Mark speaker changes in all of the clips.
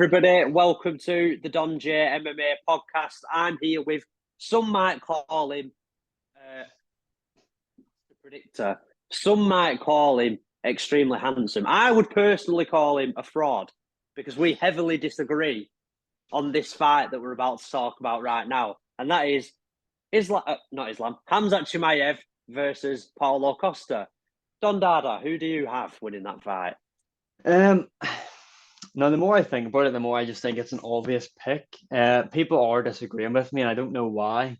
Speaker 1: Everybody, welcome to the Don J MMA podcast. I'm here with some might call him the predictor. Some might call him extremely handsome. I would personally call him a fraud because we heavily disagree on this fight that we're about to talk about right now, and that is Khamzat Chimaev versus Paulo Costa. Don Dada, who do you have winning that fight?
Speaker 2: Um, Now, the more I think about it, the more I just think it's an obvious pick. People are disagreeing with me, and I don't know why.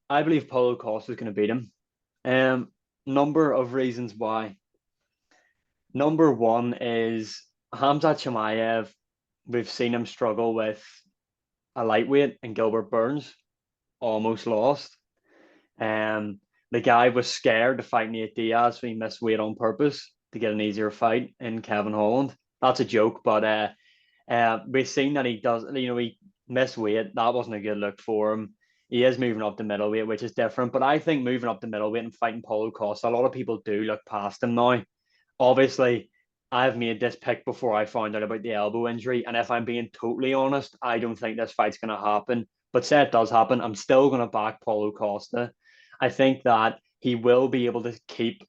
Speaker 2: I believe Paulo Costa is going to beat him. Number of reasons why. Number one is Khamzat Chimaev. We've seen him struggle with a lightweight and Gilbert Burns, almost lost. The guy was scared to fight Nate Diaz, so he missed weight on purpose to get an easier fight in Kevin Holland. That's a joke, but we've seen that he missed weight. That wasn't a good look for him. He is moving up the middleweight, which is different. But I think moving up the middleweight and fighting Paulo Costa, a lot of people do look past him now. Obviously, I've made this pick before I found out about the elbow injury. And if I'm being totally honest, I don't think this fight's going to happen. But say it does happen, I'm still going to back Paulo Costa. I think that he will be able to keep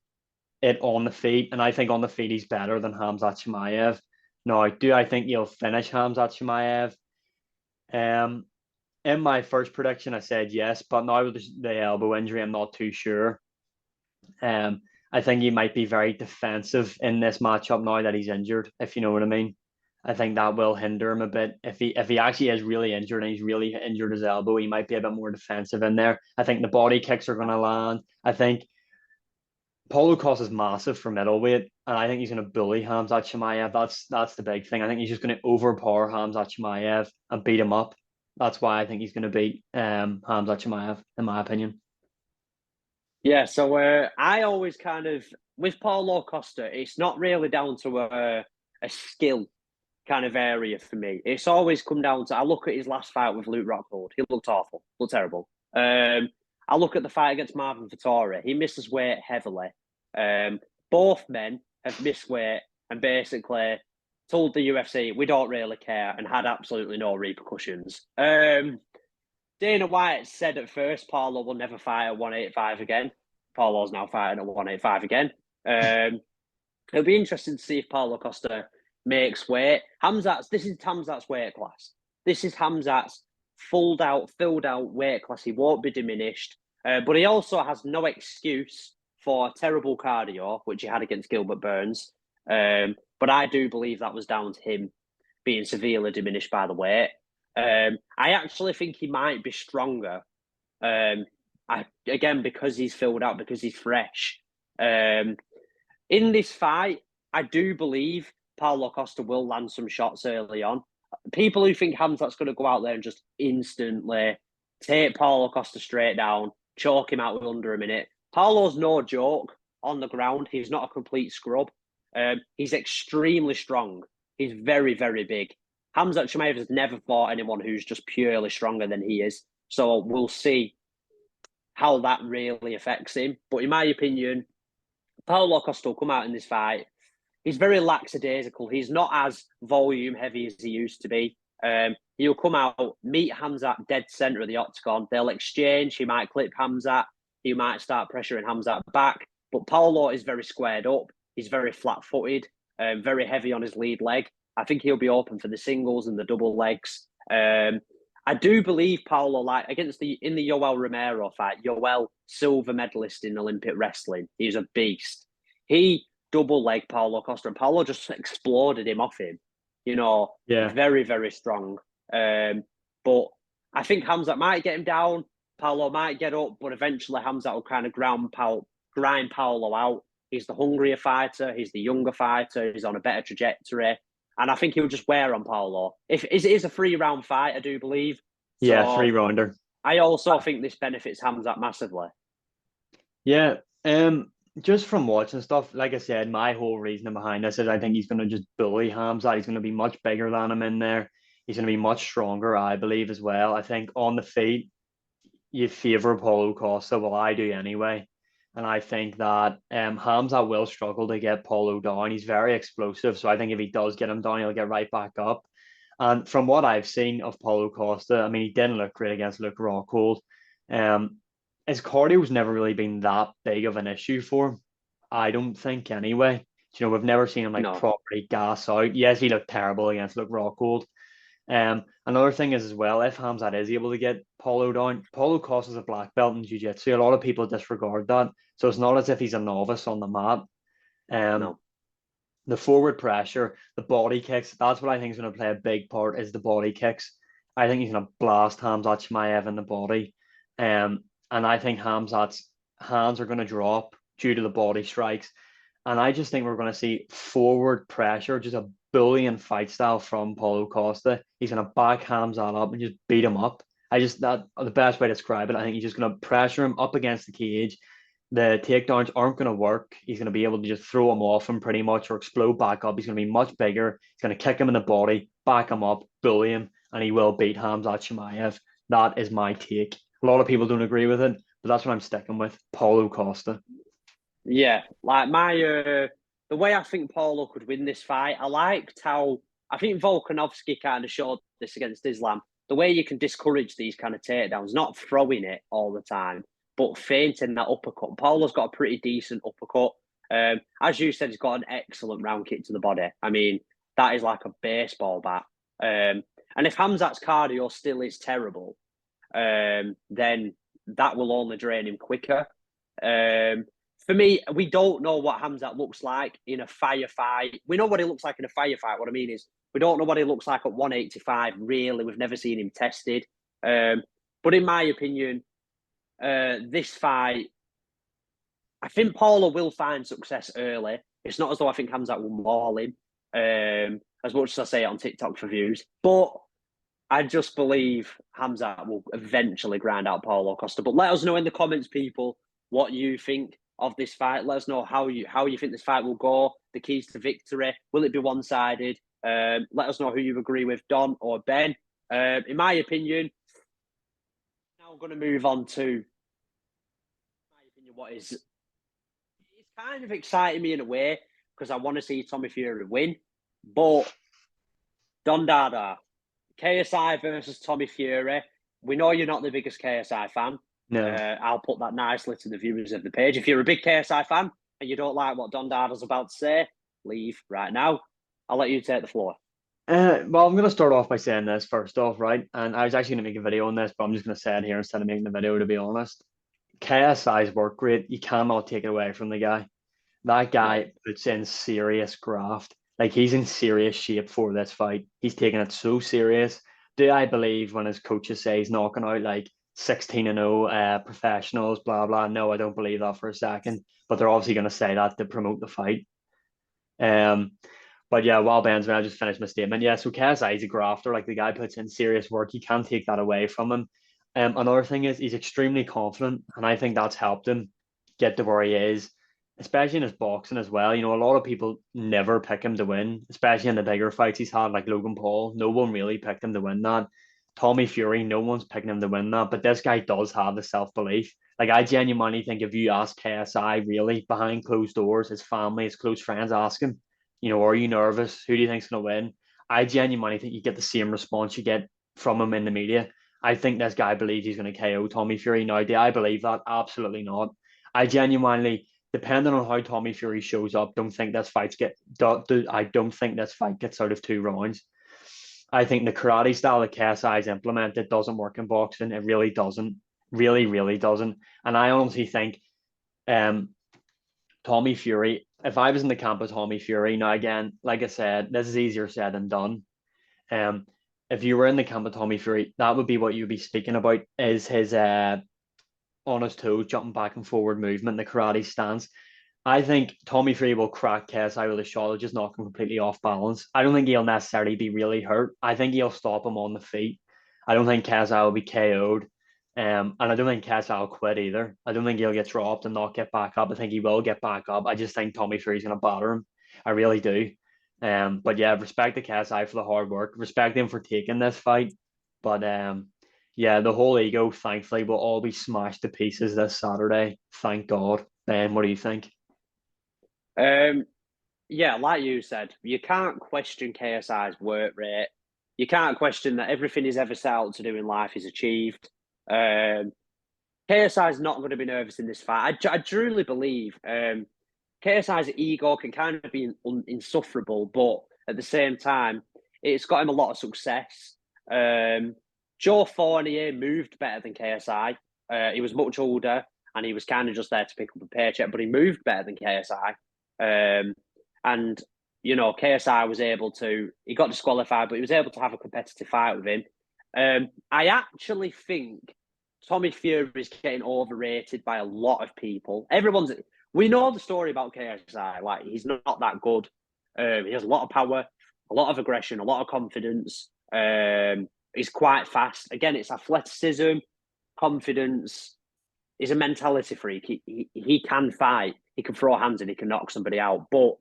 Speaker 2: it on the feet, and I think on the feet he's better than Khamzat Chimaev. Now, do I think he'll finish Khamzat Chimaev? In my first prediction, I said yes, but now with the elbow injury, I'm not too sure. I think he might be very defensive in this matchup now that he's injured, if you know what I mean. I think that will hinder him a bit. If he actually is really injured and he's really injured his elbow, he might be a bit more defensive in there. I think the body kicks are going to land. I think Paulo Costa is massive for middleweight, and I think he's going to bully Khamzat Chimaev. That's the big thing. I think he's just going to overpower Khamzat Chimaev and beat him up. That's why I think he's going to beat Khamzat Chimaev, in my opinion.
Speaker 1: Yeah, so I always kind of with Paulo Costa, it's not really down to a skill kind of area for me. It's always come down to I look at his last fight with Luke Rockhold. He looked awful, looked terrible. I look at the fight against Marvin Vettori. He misses weight heavily. Both men have missed weight and basically told the UFC we don't really care and had absolutely no repercussions. Dana White said at first Paulo will never fight at 185 again. Paulo's now fighting at 185 again. It'll be interesting to see if Paulo Costa makes weight. This is Khamzat's weight class. This is Khamzat's filled out weight class. He won't be diminished. But he also has no excuse for terrible cardio, which he had against Gilbert Burns. But I do believe that was down to him being severely diminished by the weight. I actually think he might be stronger. Because he's filled out, because he's fresh. In this fight, I do believe Paulo Costa will land some shots early on. People who think Khamzat's going to go out there and just instantly take Paulo Costa straight down, choke him out with under a minute. Paulo's no joke on the ground. He's not a complete scrub. He's extremely strong. He's very, very big. Khamzat Chimaev has never fought anyone who's just purely stronger than he is. So we'll see how that really affects him. But in my opinion, Paulo Costa will come out in this fight. He's very lackadaisical. He's not as volume heavy as he used to be. He'll come out, meet Khamzat dead center of the octagon. They'll exchange. He might clip Khamzat. He might start pressuring Khamzat back. But Paulo is very squared up. He's very flat-footed, very heavy on his lead leg. I think he'll be open for the singles and the double legs. I do believe Paulo, like in the Yoel Romero fight, Yoel, silver medalist in Olympic wrestling. He's a beast. He double leg Paulo Costa, and Paulo just exploded him off him. Very, very strong. But I think Khamzat might get him down. Paulo might get up, but eventually Khamzat will kind of grind Paulo out. He's the hungrier fighter. He's the younger fighter. He's on a better trajectory. And I think he'll just wear on Paulo. It is a 3-round fight, I do believe.
Speaker 2: Yeah, 3-rounder.
Speaker 1: I also think this benefits Khamzat massively.
Speaker 2: Yeah. Just from watching stuff, like I said, my whole reasoning behind this is I think he's going to just bully Khamzat. He's going to be much bigger than him in there. He's going to be much stronger, I believe, as well. I think on the feet, you favour Paulo Costa. Well, I do anyway. And I think that Khamzat will struggle to get Paulo down. He's very explosive. So I think if he does get him down, he'll get right back up. And from what I've seen of Paulo Costa, I mean, he didn't look great against Luke Rockhold. His cardio's never really been that big of an issue for him. I don't think anyway. We've never seen him like
Speaker 1: No,
Speaker 2: properly gas out. Yes, he looked terrible against Luke Rockhold. Another thing is as well, if Hamzat is able to get Paulo down, Paulo Costa's a black belt in jiu-jitsu. A lot of people disregard that. So it's not as if he's a novice on the mat. Um,
Speaker 1: no.
Speaker 2: the forward pressure, the body kicks, that's what I think is going to play a big part is the body kicks. I think he's going to blast Hamzat Chimaev in the body. And I think Hamzat's hands are going to drop due to the body strikes. And I just think we're going to see forward pressure, just a bullying fight style from Paulo Costa. He's going to back Hamzat up and just beat him up. That the best way to describe it. I think he's just going to pressure him up against the cage. The takedowns aren't going to work. He's going to be able to just throw him off him pretty much or explode back up. He's going to be much bigger. He's going to kick him in the body, back him up, bully him, and he will beat Hamzat Chimaev. That is my take. A lot of people don't agree with it, but that's what I'm sticking with. Paulo Costa.
Speaker 1: Yeah, like the way I think Paulo could win this fight, I liked how I think Volkanovski kind of showed this against Islam. The way you can discourage these kind of takedowns, not throwing it all the time, but feinting that uppercut. Paulo's got a pretty decent uppercut. As you said, he's got an excellent round kick to the body. I mean, that is like a baseball bat. And if Hamzat's cardio still is terrible, then that will only drain him quicker. For me, we don't know what Hamzat looks like in a firefight. We know what he looks like in a firefight. What I mean is, we don't know what he looks like at 185, really. We've never seen him tested. But in my opinion, this fight, I think Paulo will find success early. It's not as though I think Hamzat will maul him, as much as I say it on TikTok for views. But I just believe Hamzat will eventually grind out Paulo Costa. But let us know in the comments, people, what you think of this fight. Let us know how you think this fight will go, the keys to victory. Will it be one-sided? Let us know who you agree with, Don or Ben. In my opinion, now I'm going to move on to what is it's kind of exciting me in a way because I want to see Tommy Fury win. But Don Dada, KSI versus Tommy Fury. We know you're not the biggest KSI fan.
Speaker 2: No.
Speaker 1: I'll put that nicely to the viewers of the page. If you're a big KSI fan and you don't like what Don Dada's about to say, leave right now. I'll let you take the floor.
Speaker 2: Well, I'm going to start off by saying this first off, right? And I was actually going to make a video on this, but I'm just going to say it here instead of making the video, to be honest. KSI's work rate, you cannot take it away from the guy. That guy puts in serious graft. Like, he's in serious shape for this fight. He's taking it so serious. Do I believe when his coaches say he's knocking out like 16-0 professionals, blah, blah? No, I don't believe that for a second. But they're obviously going to say that to promote the fight. But yeah, while Ben's I just finished my statement. Yeah, so KSI is a grafter. Like, the guy puts in serious work. You can't take that away from him. Another thing is he's extremely confident, and I think that's helped him get to where he is, especially in his boxing as well. A lot of people never pick him to win, especially in the bigger fights he's had, like Logan Paul. No one really picked him to win that. Tommy Fury, no one's picking him to win that. But this guy does have the self-belief. Like, I genuinely think if you ask KSI really behind closed doors, his family, his close friends, ask him, are you nervous? Who do you think's going to win? I genuinely think you get the same response you get from him in the media. I think this guy believes he's going to KO Tommy Fury. Now, do I believe that? Absolutely not. I genuinely, depending on how Tommy Fury shows up, I don't think this fight gets out of 2 rounds. I think the karate style that KSI's implemented doesn't work in boxing. It really doesn't. Really, really doesn't. And I honestly think Tommy Fury, if I was in the camp of Tommy Fury, now again, like I said, this is easier said than done. If you were in the camp of Tommy Fury, that would be what you'd be speaking about, is his on his toes, jumping back and forward movement, the karate stance. I think Tommy Fury will crack KSI with a shot. It'll just knock him completely off balance. I don't think he'll necessarily be really hurt. I think he'll stop him on the feet. I don't think KSI will be KO'd. And I don't think KSI will quit either. I don't think he'll get dropped and not get back up. I think he will get back up. I just think Tommy Fury's going to batter him. I really do. But yeah, respect to KSI for the hard work. Respect him for taking this fight. But yeah, the whole ego, thankfully, will all be smashed to pieces this Saturday. Thank God. Ben, what do you think?
Speaker 1: Yeah, like you said, you can't question KSI's work rate. You can't question that everything he's ever set out to do in life is achieved. KSI is not going to be nervous in this fight. I truly believe KSI's ego can kind of be insufferable, but at the same time, it's got him a lot of success. Joe Fournier moved better than KSI. He was much older and he was kind of just there to pick up a paycheck, but he moved better than KSI. And, you know, KSI was able to, he got disqualified, but he was able to have a competitive fight with him. I actually think Tommy Fury is getting overrated by a lot of people. We know the story about KSI. Like, he's not that good. He has a lot of power, a lot of aggression, a lot of confidence. He's quite fast. Again, it's athleticism, confidence. He's a mentality freak. He can fight. He can throw hands and he can knock somebody out. But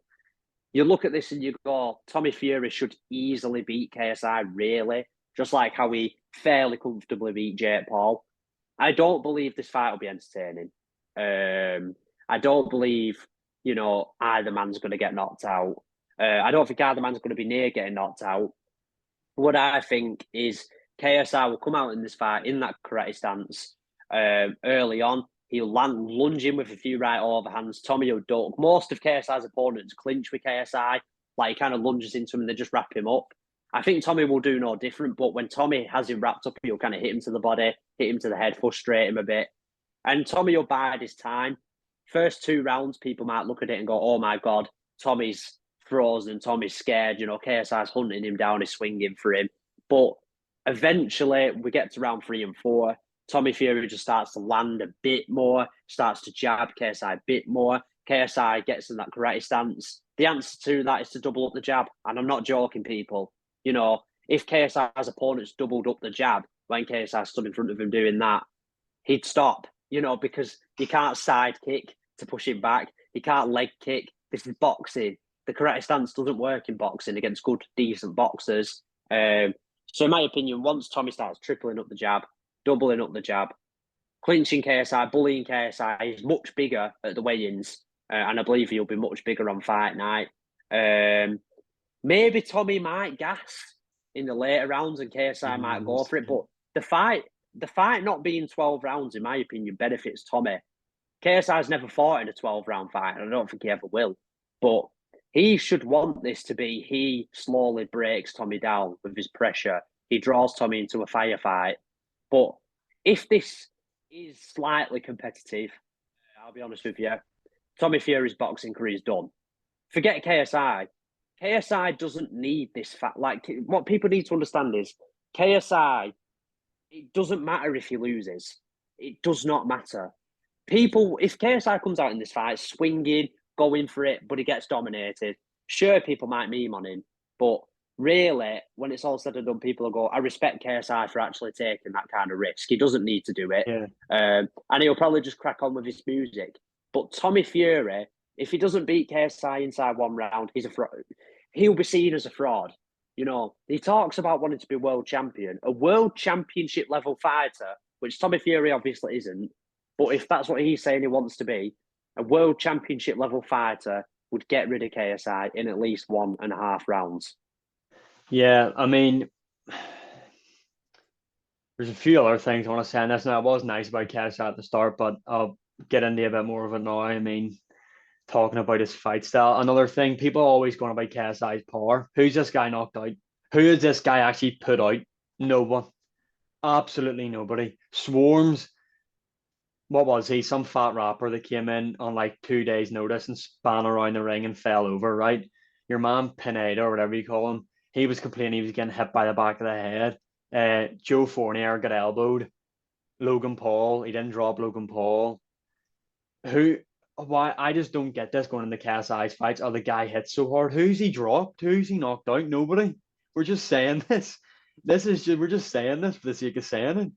Speaker 1: you look at this and you go, Tommy Fury should easily beat KSI, really. Just like how he fairly comfortably beat Jake Paul. I don't believe this fight will be entertaining. I don't believe, you know, either man's going to get knocked out. I don't think either man's going to be near getting knocked out. What I think is KSI will come out in this fight in that karate stance early on. He'll lunge in with a few right overhands. Tommy will duck. Most of KSI's opponents clinch with KSI. Like, he kind of lunges into him and they just wrap him up. I think Tommy will do no different, but when Tommy has him wrapped up, he'll kind of hit him to the body, hit him to the head, frustrate him a bit. And Tommy will bide his time. First 2 rounds, people might look at it and go, oh my God, Tommy's frozen, Tommy's scared, you know, KSI's hunting him down, he's swinging for him. But eventually, we get to round 3 and 4, Tommy Fury just starts to land a bit more, starts to jab KSI a bit more. KSI gets in that karate stance. The answer to that is to double up the jab. And I'm not joking, people. You know, if KSI's opponents doubled up the jab when KSI stood in front of him doing that, he'd stop, you know, because you can't side kick to push him back. You can't leg kick. This is boxing. The karate stance doesn't work in boxing against good, decent boxers. So in my opinion, once Tommy starts tripling up the jab, doubling up the jab, clinching KSI, bullying KSI, he's much bigger at the weigh-ins. And I believe he'll be much bigger on fight night. Maybe Tommy might gas in the later rounds and KSI might go for it. But the fight not being 12 rounds, in my opinion, benefits Tommy. KSI's never fought in a 12-round fight, and I don't think he ever will. But he should want this to be, he slowly breaks Tommy down with his pressure. He draws Tommy into a firefight. But if this is slightly competitive, I'll be honest with you, Tommy Fury's boxing career is done. Forget KSI. KSI doesn't need this fight. Like, what people need to understand is KSI, it doesn't matter if he loses. It does not matter. People, if KSI comes out in this fight swinging, going for it, but he gets dominated, sure, people might meme on him. But really, when it's all said and done, people will go, I respect KSI for actually taking that kind of risk. He doesn't need to do it.
Speaker 2: Yeah.
Speaker 1: And he'll probably just crack on with his music. But Tommy Fury, if he doesn't beat KSI inside 1 round, he's a fraud. He'll be seen as a fraud. You know, he talks about wanting to be world champion, a world championship level fighter, which Tommy Fury obviously isn't. But if that's what he's saying he wants to be, a world championship level fighter would get rid of KSI in at least 1.5 rounds.
Speaker 2: Yeah, I mean, there's a few other things I want to say on this. Now, it was nice about KSI at the start, but I'll get into a bit more of it now. I mean, talking about his fight style. Another thing, people are always going about KSI's power. Who's this guy knocked out? Who is this guy actually put out? No one. Absolutely nobody. Swarms. What was he? Some fat rapper that came in on like 2 days' notice and span around the ring and fell over, right? Your man Pineda, or whatever you call him, he was complaining he was getting hit by the back of the head. Joe Fournier got elbowed. Logan Paul, he didn't drop Logan Paul. Why? I just don't get this going into KSI's fights. Oh, the guy hits so hard. Who's he dropped? Who's he knocked out? Nobody. We're just saying this. We're just saying this for the sake of saying it.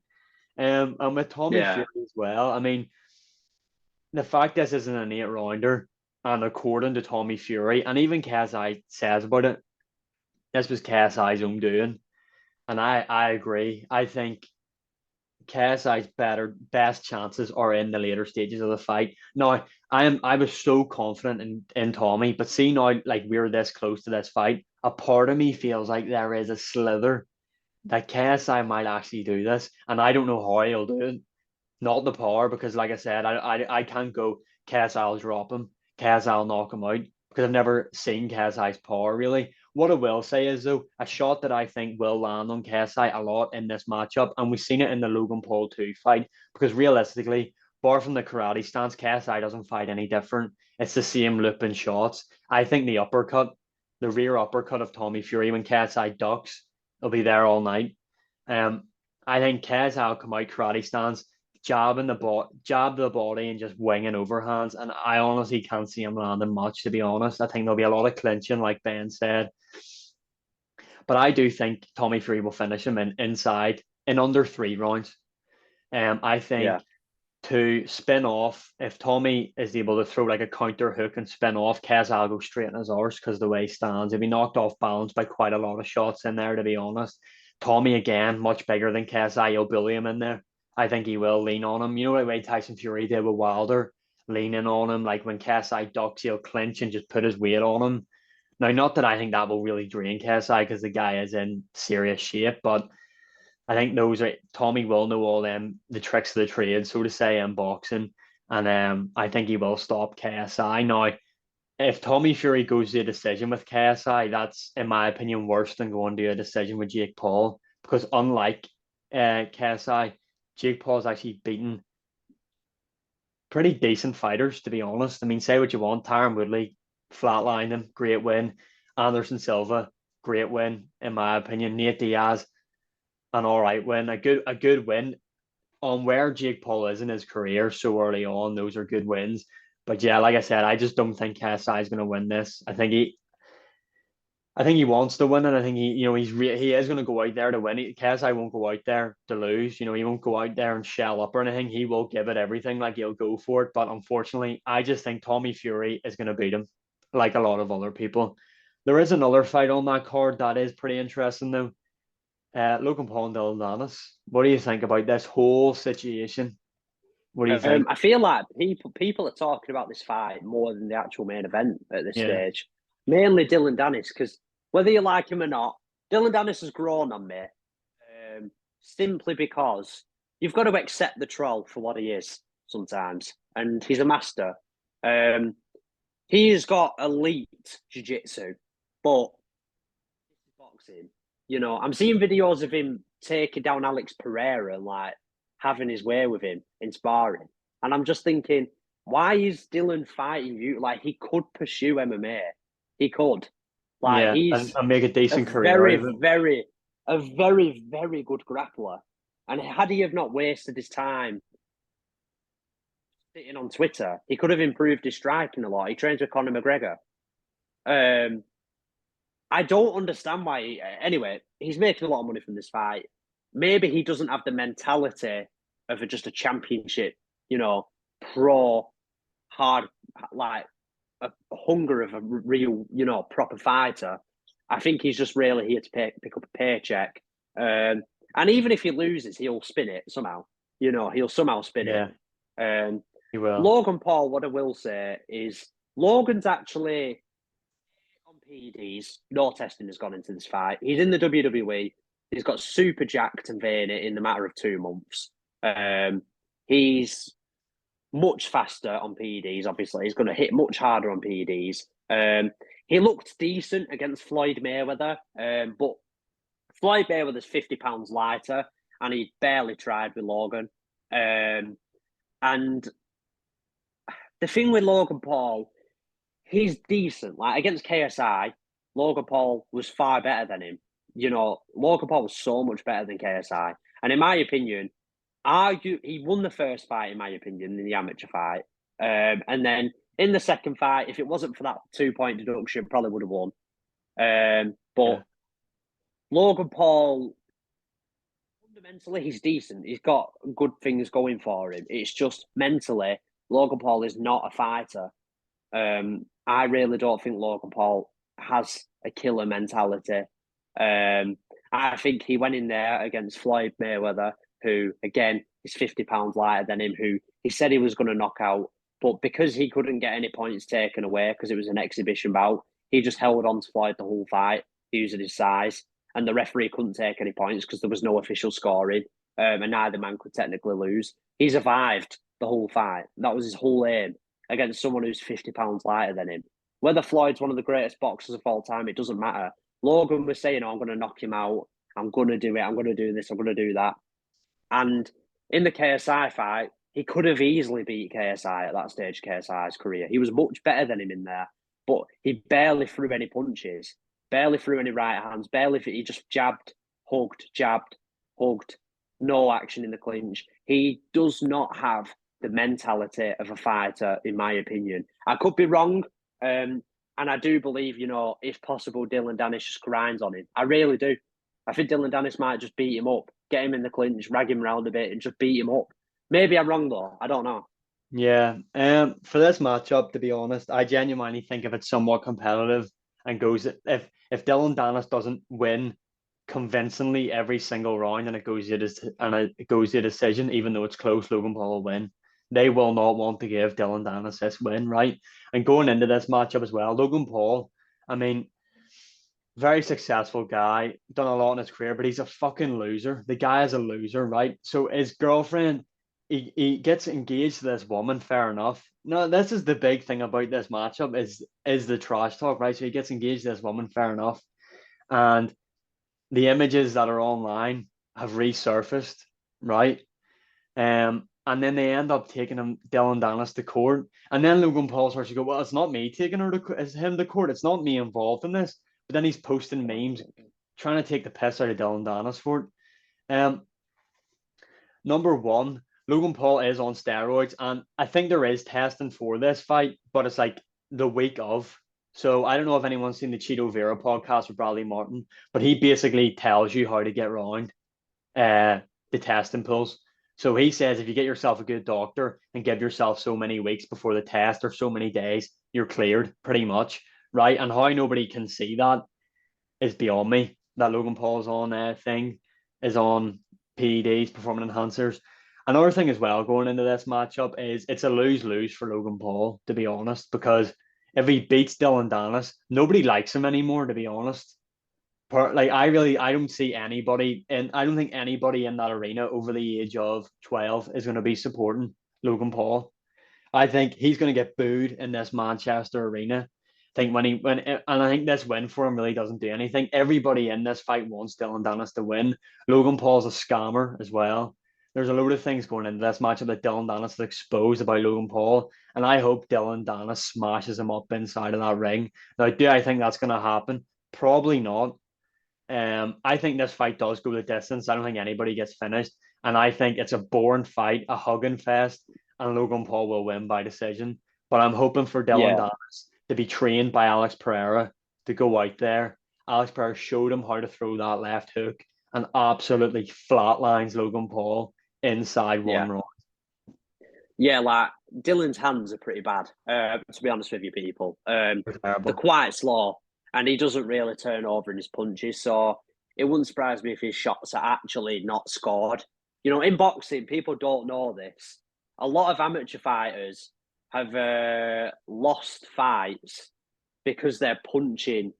Speaker 2: And with Tommy Fury as well, I mean, the fact this isn't an 8-rounder, and according to Tommy Fury, and even KSI says about it, this was KSI's own doing. And I agree. I think KSI's best chances are in the later stages of the fight. Now, I was so confident in Tommy, but see now, like, we're this close to this fight, a part of me feels like there is a slither that KSI might actually do this, and I don't know how he'll do it. Not the power, because like I said, I can't go KSI will drop him, KSI will knock him out, because I've never seen KSI's power really. What I will say is though, a shot that I think will land on KSI a lot in this matchup, and we've seen it in the Logan Paul 2 fight, because realistically, bar from the karate stance, KSI doesn't fight any different. It's the same looping shots. I think the uppercut, the rear uppercut of Tommy Fury when KSI ducks, will be there all night. Um, I think KSI will come out karate stance, jab the body and just winging overhands. And I honestly can't see him landing much, to be honest. I think there'll be a lot of clinching, like Ben said. But I do think Tommy Fury will finish him inside in under 3 rounds. I
Speaker 1: Yeah.
Speaker 2: think to spin off, if Tommy is able to throw like a counter hook and spin off, KSI will go straight in his arse because the way he stands. He'll be knocked off balance by quite a lot of shots in there, to be honest. Tommy, again, much bigger than KSI. He'll bully him in there. I think he will lean on him. You know the way Tyson Fury did with Wilder, leaning on him. Like when KSI ducks, he'll clinch and just put his weight on him. Now, not that I think that will really drain KSI because the guy is in serious shape, but I think those are Tommy will know all them the tricks of the trade, so to say, in boxing, and I think he will stop KSI. Now, if Tommy Fury goes to a decision with KSI, that's in my opinion worse than going to a decision with Jake Paul, because unlike KSI, Jake Paul's actually beaten pretty decent fighters, to be honest. I mean, say what you want, Tyron Woodley flatlined him, great win. Anderson Silva, great win in my opinion. Nate Diaz, an all right win, a good win on where Jake Paul is in his career so early on. Those are good wins. But yeah, like I said, I just don't think KSI is going to win this. I think he wants to win, and I think he is going to go out there to win. KSI won't go out there to lose. He won't go out there and shell up or anything. He will give it everything, like he'll go for it. But unfortunately, I just think Tommy Fury is going to beat him, like a lot of other people. There is another fight on that card that is pretty interesting though. Logan Paul and Dylan Dennis. What do you think about this whole situation? What do you think?
Speaker 1: I feel like people are talking about this fight more than the actual main event at this
Speaker 2: Yeah,
Speaker 1: stage. Mainly Dylan Dennis, because whether you like him or not, Dylan Dennis has grown on me. Simply because you've got to accept the troll for what he is sometimes, and he's a master. He's got elite jiu-jitsu, but boxing. I'm seeing videos of him taking down Alex Pereira and like having his way with him in sparring. And I'm just thinking, why is Dylan fighting you? Like he could pursue MMA. He could. Like
Speaker 2: yeah, and,
Speaker 1: he's
Speaker 2: and make a
Speaker 1: a
Speaker 2: decent career out
Speaker 1: very,
Speaker 2: of it.
Speaker 1: very, a very, very good grappler. And had he have not wasted his time sitting on Twitter, he could have improved his striking a lot. He trains with Conor McGregor. Um, I don't understand why. Anyway, he's making a lot of money from this fight. Maybe he doesn't have the mentality of just a championship, pro hard, like a hunger of a real, proper fighter. I think he's just really here to pick up a paycheck. And even if he loses, he'll spin it somehow. He'll somehow spin it.
Speaker 2: Yeah,
Speaker 1: Um,
Speaker 2: he will.
Speaker 1: Logan Paul, what I will say is Logan's actually on PEDs. No testing has gone into this fight. He's in the WWE. He's got super jacked and veiny in the matter of 2 months. He's much faster on PEDs, obviously. He's going to hit much harder on PEDs. He looked decent against Floyd Mayweather, but Floyd Mayweather's 50 pounds lighter, and he barely tried with Logan. And the thing with Logan Paul, he's decent. Like against KSI, Logan Paul was far better than him. Logan Paul was so much better than KSI. And in my opinion, he won the first fight, in my opinion, in the amateur fight. And then in the second fight, if it wasn't for that 2-point deduction, probably would have won. But
Speaker 2: Yeah,
Speaker 1: Logan Paul, fundamentally, he's decent. He's got good things going for him. It's just mentally, Logan Paul is not a fighter. I really don't think Logan Paul has a killer mentality. I think he went in there against Floyd Mayweather, who, again, is 50 pounds lighter than him, who he said he was going to knock out. But because he couldn't get any points taken away because it was an exhibition bout, he just held on to Floyd the whole fight, using his size. and the referee couldn't take any points because there was no official scoring, and neither man could technically lose. He survived the whole fight. That was his whole aim against someone who's 50 pounds lighter than him. Whether Floyd's one of the greatest boxers of all time, it doesn't matter. Logan was saying, oh, I'm going to knock him out. I'm going to do it. I'm going to do this. I'm going to do that. And in the KSI fight, he could have easily beat KSI at that stage of KSI's career. He was much better than him in there, but he barely threw any punches, barely threw any right hands, he just jabbed, hugged, no action in the clinch. He does not have the mentality of a fighter, in my opinion. I could be wrong, and I do believe, if possible, Dylan Dennis just grinds on him. I really do. I think Dylan Dennis might just beat him up, get him in the clinch, rag him around a bit, and just beat him up. Maybe I'm wrong though. I don't know.
Speaker 2: Yeah. For this matchup, to be honest, I genuinely think if it's somewhat competitive and goes if Dylan Dennis doesn't win convincingly every single round and it goes to a decision, even though it's close, Logan Paul will win. They will not want to give Dylan Dennis this win, right? And going into this matchup as well, Logan Paul, I mean, very successful guy, done a lot in his career, but he's a fucking loser. The guy is a loser, right? So his girlfriend, he gets engaged to this woman, fair enough. No, this is the big thing about this matchup is the trash talk, right? So he gets engaged to this woman, fair enough. And the images that are online have resurfaced, right? And then they end up taking Dylan Dennis to court. And then Logan Paul starts to go, well, it's not me taking it's him to court. It's not me involved in this. But then he's posting memes trying to take the piss out of Dylan Dennis for it. Number one, Logan Paul is on steroids, and I think there is testing for this fight, but it's like the week of. So I don't know if anyone's seen the Cheeto Vera podcast with Bradley Martin, but he basically tells you how to get around the testing pools. So he says if you get yourself a good doctor and give yourself so many weeks before the test or so many days, you're cleared pretty much, right? And how nobody can see that is beyond me. That Logan Paul's on thing is on PEDs, performance enhancers. Another thing as well going into this matchup is it's a lose-lose for Logan Paul, to be honest, because if he beats Dylan Dennis, nobody likes him anymore, to be honest. I don't see anybody, and I don't think anybody in that arena over the age of 12 is going to be supporting Logan Paul. I think he's going to get booed in this Manchester arena. I think and I think this win for him really doesn't do anything. Everybody in this fight wants Dylan Dennis to win. Logan Paul's a scammer as well. There's a load of things going into this matchup that Dylan Dennis has exposed about Logan Paul, and I hope Dylan Dennis smashes him up inside of that ring. Now, do I think that's going to happen? Probably not. I think this fight does go the distance. I don't think anybody gets finished, and I think it's a boring fight, a hugging fest, and Logan Paul will win by decision. But I'm hoping for Dylan Dennis to be trained by Alex Pereira to go out there. Alex Pereira showed him how to throw that left hook and absolutely flatlines Logan Paul inside one round.
Speaker 1: Yeah, like Dylan's hands are pretty bad, to be honest with you people. They're quite slow, and he doesn't really turn over in his punches. So it wouldn't surprise me if his shots are actually not scored. In boxing, people don't know this. A lot of amateur fighters have lost fights because they're punching.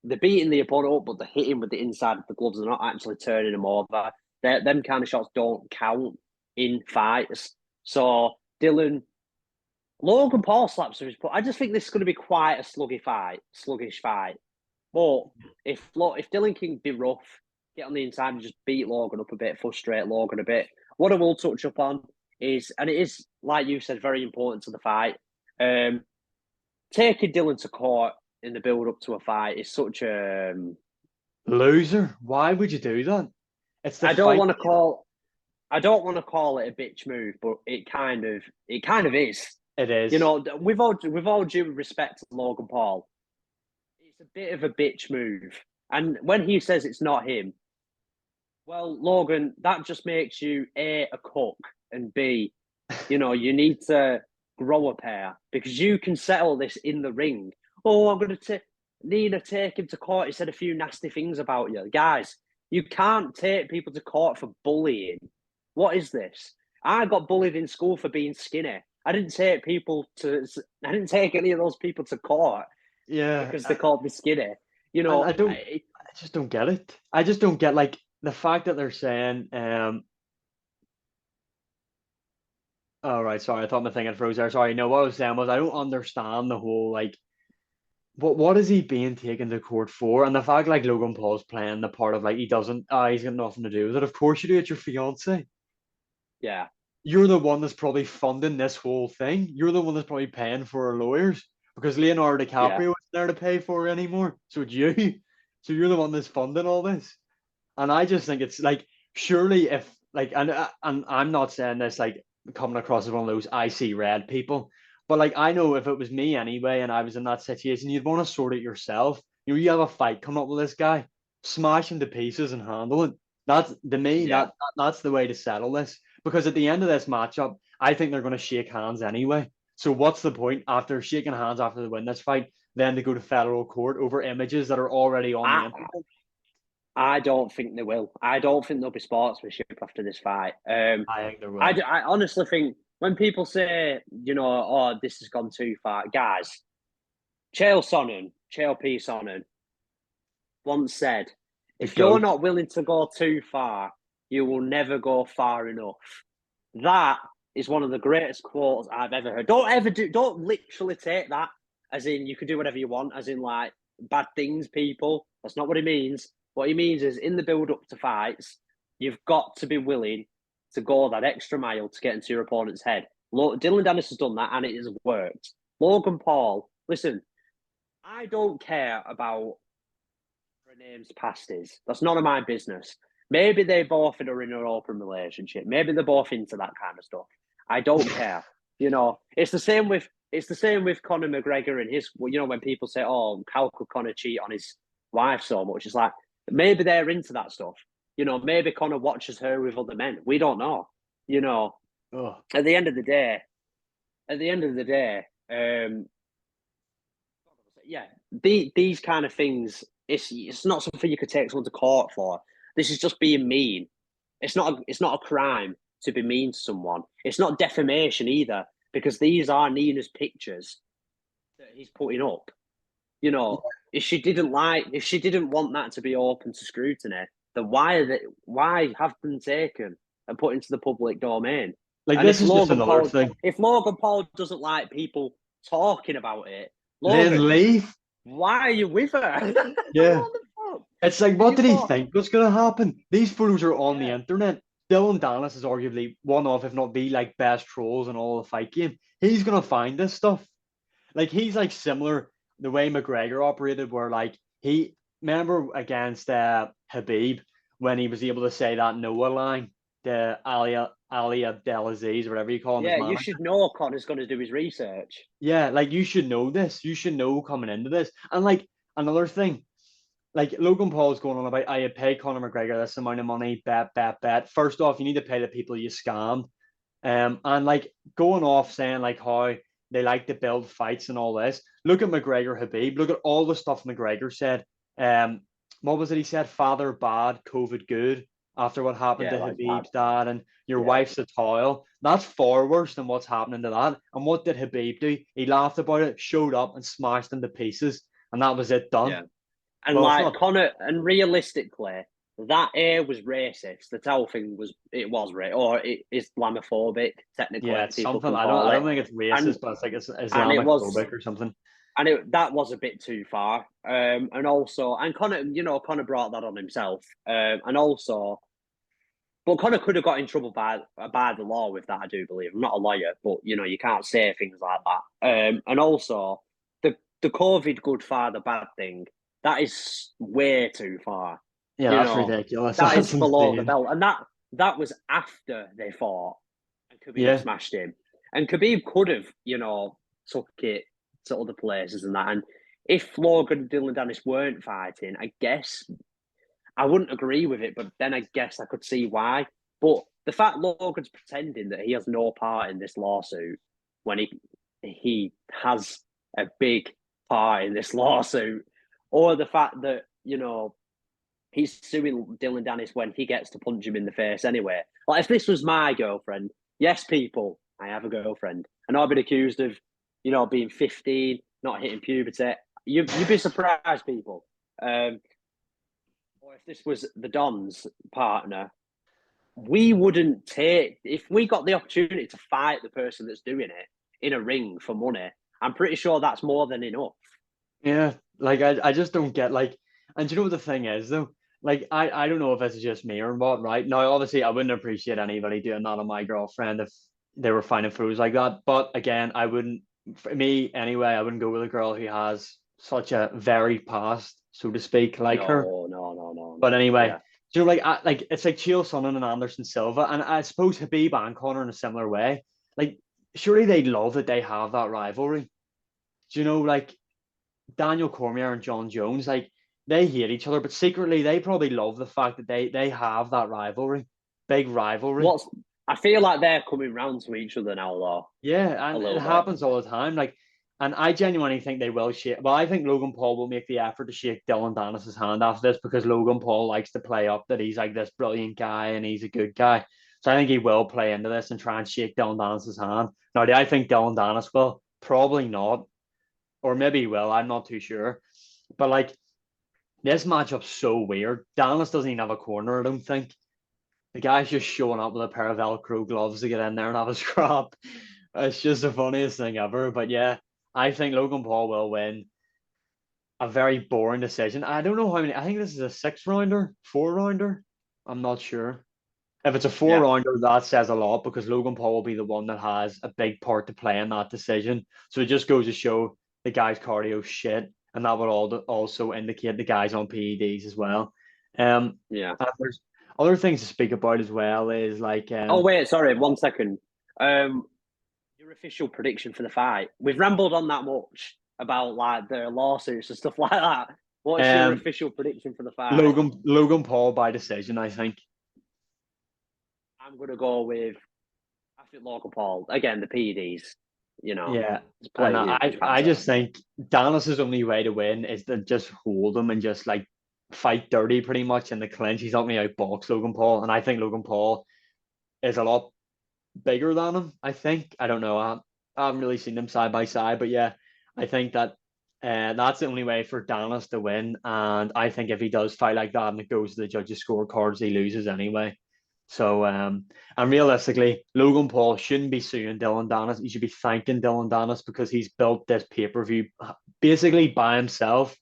Speaker 1: They're beating the opponent up, but they're hitting with the inside of the gloves. They're not actually turning them over. Them kind of shots don't count in fights. So Logan Paul slaps his foot. I just think this is going to be quite a sluggish fight. But if Dylan can be rough, get on the inside and just beat Logan up a bit, frustrate Logan a bit. What I will touch up on is, and it is, like you said, very important to the fight, taking Dylan to court in the build up to a fight is such a
Speaker 2: loser. Why would you do that?
Speaker 1: I don't want to call it a bitch move, but it kind of is.
Speaker 2: It is.
Speaker 1: With all due respect to Logan Paul, it's a bit of a bitch move. And when he says it's not him, well, Logan, that just makes you A, a cook, and B, you need to grow a pair because you can settle this in the ring. Oh, I'm going to Nina take him to court. He said a few nasty things about you. Guys, you can't take people to court for bullying. What is this? I got bullied in school for being skinny. I didn't take any of those people to court.
Speaker 2: Yeah.
Speaker 1: Because they called me skinny.
Speaker 2: just don't get it. I just don't get like the fact that they're saying, oh right, sorry, I thought my thing had froze there. Sorry, no, what I was saying was I don't understand the whole like what is he being taken to court for? And the fact like Logan Paul's playing the part of like he doesn't, he's got nothing to do with it. Of course you do, it's your fiance.
Speaker 1: Yeah,
Speaker 2: You're the one that's probably funding this whole thing. You're the one that's probably paying for our lawyers because Leonardo
Speaker 1: yeah,
Speaker 2: DiCaprio isn't there to pay for it anymore. So it's you. So you're the one that's funding all this. And I just think it's like surely if like and I'm not saying this like coming across as one of those I see red people, but like I know if it was me anyway and I was in that situation, you'd want to sort it yourself. You have a fight coming up with this guy, smash him to pieces and handle it. That's to me
Speaker 1: yeah.
Speaker 2: that's the way to settle this because at the end of this matchup, I think they're going to shake hands anyway. So what's the point after shaking hands after they win this fight, then to go to federal court over images that are already on the
Speaker 1: I
Speaker 2: internet?
Speaker 1: I don't think they will. I don't think there'll be sportsmanship after this fight.
Speaker 2: I think there will.
Speaker 1: I honestly think when people say, oh, this has gone too far, guys, Chael Sonnen, Chael P. Sonnen, once said,
Speaker 2: The
Speaker 1: if you're
Speaker 2: goat.
Speaker 1: not willing to go too far, you will never go far enough. That is one of the greatest quotes I've ever heard. Don't literally take that as in you can do whatever you want, as in like bad things, people. That's not what he means. What he means is in the build up to fights, you've got to be willing to go that extra mile to get into your opponent's head. Dylan Dennis has done that and it has worked. Logan Paul, listen, I don't care about names past is. That's none of my business. Maybe they both are in an open relationship. Maybe they're both into that kind of stuff. I don't care. It's the same with Conor McGregor and his. When people say, "Oh, how could Conor cheat on his wife so much?" It's like maybe they're into that stuff. Maybe Conor watches her with other men. We don't know. You know,
Speaker 2: Oh,
Speaker 1: at the end of the day, yeah, these kind of things. It's not something you could take someone to court for. This is just being mean. It's not a crime to be mean to someone. It's not defamation either because these are Nina's pictures that he's putting up. If she didn't want that to be open to scrutiny, then why have them taken and put into the public domain?
Speaker 2: like
Speaker 1: And
Speaker 2: this is just another thing.
Speaker 1: If Logan Paul doesn't like people talking about it,
Speaker 2: Then
Speaker 1: Logan,
Speaker 2: leave.
Speaker 1: why are you with her?
Speaker 2: Yeah.
Speaker 1: What the fuck?
Speaker 2: It's like,
Speaker 1: Are
Speaker 2: what
Speaker 1: you
Speaker 2: did he
Speaker 1: for?
Speaker 2: think was going to happen? These photos are on the
Speaker 1: Yeah,
Speaker 2: internet. Dylan Dennis is arguably one of, if not the like best trolls in all the fight game. He's going to find this stuff. Like he's like similar the way McGregor operated, where like he remember against Habib when he was able to say that Noah line, the Ali Abdelaziz, whatever you call him, his
Speaker 1: yeah. You
Speaker 2: manager.
Speaker 1: should know Connor's going to do his research.
Speaker 2: Yeah, like you should know this. You should know coming into this. And like another thing, like Logan Paul's going on about, I pay Conor McGregor this amount of money, bet. First off, you need to pay the people you scammed. And like going off saying like how they like to build fights and all this. Look at McGregor Habib. Look at all the stuff McGregor said. What was it he said? Father bad, COVID good. After what happened
Speaker 1: Yeah,
Speaker 2: to
Speaker 1: that's bad.
Speaker 2: Habib's dad and your
Speaker 1: Yeah,
Speaker 2: wife's a toil. That's far worse than what's happening to that. And what did Habib do? He laughed about it, showed up and smashed them to pieces. And that was it done.
Speaker 1: yeah. And
Speaker 2: Well, it's
Speaker 1: like
Speaker 2: not.
Speaker 1: Connor, and realistically, that air was racist. The towel thing was racist, or it Islamophobic. Technically,
Speaker 2: Yeah, it's
Speaker 1: people
Speaker 2: something.
Speaker 1: can
Speaker 2: I don't.
Speaker 1: call
Speaker 2: I
Speaker 1: it,
Speaker 2: don't think it's
Speaker 1: and
Speaker 2: racist, but it's like it's
Speaker 1: and it was,
Speaker 2: Islamophobic or something.
Speaker 1: that was a bit too far. And also, and Connor, Connor brought that on himself. And also, but Connor could have got in trouble by the law with that. I do believe. I'm not a lawyer, but you can't say things like that. And also, the COVID good father bad thing, that is way too far.
Speaker 2: Yeah,
Speaker 1: You
Speaker 2: that's
Speaker 1: know,
Speaker 2: ridiculous.
Speaker 1: that is
Speaker 2: That's
Speaker 1: below the
Speaker 2: insane.
Speaker 1: belt, and that was after they fought, and Khabib
Speaker 2: Yeah,
Speaker 1: smashed him, and Khabib could have took it to other places and that. And if Logan and Dylan Dennis weren't fighting, I guess I wouldn't agree with it, but then I guess I could see why. But the fact Logan's pretending that he has no part in this lawsuit when he has a big part in this lawsuit, or the fact that he's suing Dylan Dennis when he gets to punch him in the face anyway. Like if this was my girlfriend, yes, people, I have a girlfriend, and I've been accused of being 15, not hitting puberty. You'd be surprised, people. if this was the Don's partner, we wouldn't take, if we got the opportunity to fight the person that's doing it in a ring for money, I'm pretty sure that's more than enough.
Speaker 2: Yeah, like I just don't get like, and do you know what the thing is though? Like I don't know if it's just me or what, right? Now, obviously, I wouldn't appreciate anybody doing that on my girlfriend if they were finding fools like that. But again, I wouldn't, for me anyway, I wouldn't go with a girl who has such a very past, so to speak, like her.
Speaker 1: No, no, no, no,
Speaker 2: But
Speaker 1: no.
Speaker 2: anyway,
Speaker 1: Yeah.
Speaker 2: you know, like it's like Chael Sonnen and Anderson Silva, and I suppose Habib and Connor in a similar way. Like, surely they love that they have that rivalry. Do you know, like Daniel Cormier and John Jones, like they hate each other, but secretly they probably love the fact that they have that rivalry, big rivalry.
Speaker 1: What's I feel like they're coming round to each other now, though,
Speaker 2: Yeah,
Speaker 1: a
Speaker 2: and it
Speaker 1: little bit.
Speaker 2: happens all the time. Like, and I genuinely think they will shake. Well, I think Logan Paul will make the effort to shake Dylan Dennis's hand after this because Logan Paul likes to play up that he's like this brilliant guy and he's a good guy. So I think he will play into this and try and shake Dylan Dennis's hand. Now, do I think Dylan Dennis will? Probably not, or maybe he will. I'm not too sure. But like this matchup's so weird. Dennis doesn't even have a corner, I don't think. The guy's just showing up with a pair of Velcro gloves to get in there and have a scrap. It's just the funniest thing ever. But yeah, I think Logan Paul will win a very boring decision. I don't know how many. I think this is a 6 rounder, 4 rounder. I'm not sure. If it's a four
Speaker 1: Yeah.
Speaker 2: rounder, that says a lot because Logan Paul will be the one that has a big part to play in that decision. So it just goes to show the guy's cardio shit, and that would all also indicate the guys on PEDs as well.
Speaker 1: Yeah.
Speaker 2: And there's other things to speak about as well. Is like
Speaker 1: Oh wait, sorry, 1 second. Um, your official prediction for the fight. We've rambled on that much about like the lawsuits and stuff like that. What's your
Speaker 2: um
Speaker 1: official prediction for the fight?
Speaker 2: Logan Paul by decision, I think.
Speaker 1: I'm gonna go with I think Logan Paul again. The PEDs,
Speaker 2: Yeah,
Speaker 1: it's
Speaker 2: and
Speaker 1: playing a huge
Speaker 2: I
Speaker 1: factor.
Speaker 2: just think Dallas's only way to win is to just hold him and just like fight dirty pretty much in the clinch. He's not going to outbox Logan Paul, and I think Logan Paul is a lot bigger than him. I think I don't know. I haven't really seen them side by side, but yeah, I think that that's the only way for Dallas to win. And I think if he does fight like that and it goes to the judges' scorecards, he loses anyway. So and realistically, Logan Paul shouldn't be suing Dylan Dennis. He should be thanking Dylan Dennis because he's built this pay-per-view basically by himself.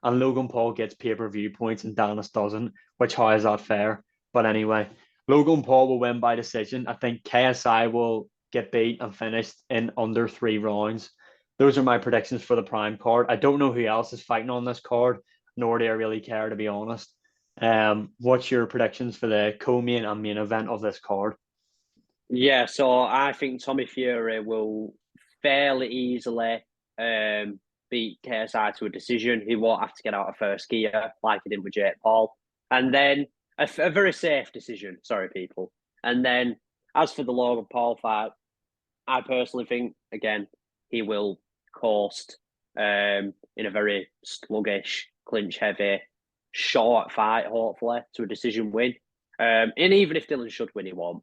Speaker 2: And Logan Paul gets pay-per-view points and Dennis doesn't, which how is that fair? But anyway, Logan Paul will win by decision. I think KSI will get beat and finished in under 3 rounds. Those are my predictions for the prime card. I don't know who else is fighting on this card, nor do I really care to be honest. What's your predictions for the co-main and main event of this card?
Speaker 1: Yeah, so I think Tommy Fury will fairly easily beat KSI to a decision. He won't have to get out of first gear like he did with Jake Paul. And then a very safe decision. Sorry, people. And then as for the Logan Paul fight, I personally think, again, he will coast in a very sluggish, clinch heavy, short fight, hopefully, to a decision win. And even if Dylan should win, he won't.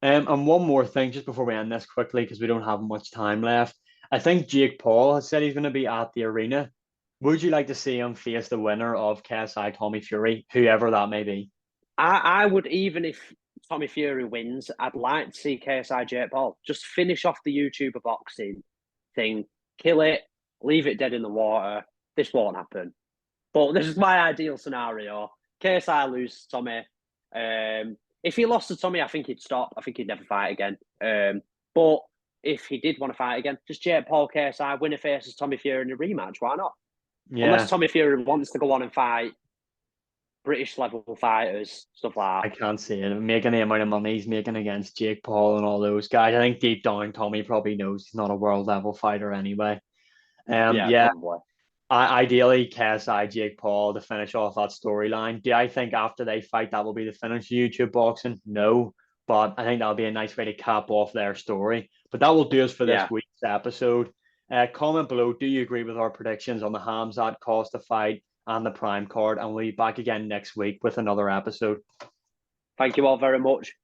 Speaker 2: And one more thing, just before we end this quickly, because we don't have much time left. I think Jake Paul has said he's going to be at the arena. Would you like to see him face the winner of KSI Tommy Fury, whoever that may be?
Speaker 1: I would, even if Tommy Fury wins, I'd like to see KSI Jake Paul just finish off the YouTuber boxing thing, kill it, leave it dead in the water. This won't happen. But this is my ideal scenario. KSI loses Tommy. If he lost to Tommy, I think he'd stop. I think he'd never fight again. But if he did want to fight again, just Jake Paul, KSI, winner faces Tommy Fury in a rematch. Why not? Unless
Speaker 2: Yeah,
Speaker 1: Tommy Fury wants to go on and fight British level fighters, stuff like
Speaker 2: I
Speaker 1: that.
Speaker 2: can't see it. Making the amount of money he's making against Jake Paul and all those guys. I think deep down, Tommy probably knows he's not a world level fighter anyway.
Speaker 1: Yeah,
Speaker 2: Yeah,
Speaker 1: probably.
Speaker 2: ideally KSI Jake Paul to finish off that storyline. Do I think after they fight that will be the finish of YouTube boxing? No, but I think that'll be a nice way to cap off their story. But that will do us for this
Speaker 1: Yeah.
Speaker 2: week's episode. Comment below. Do you agree with our predictions on the Hamzat cost of fight and the prime card? And we'll be back again next week with another episode.
Speaker 1: Thank you all very much.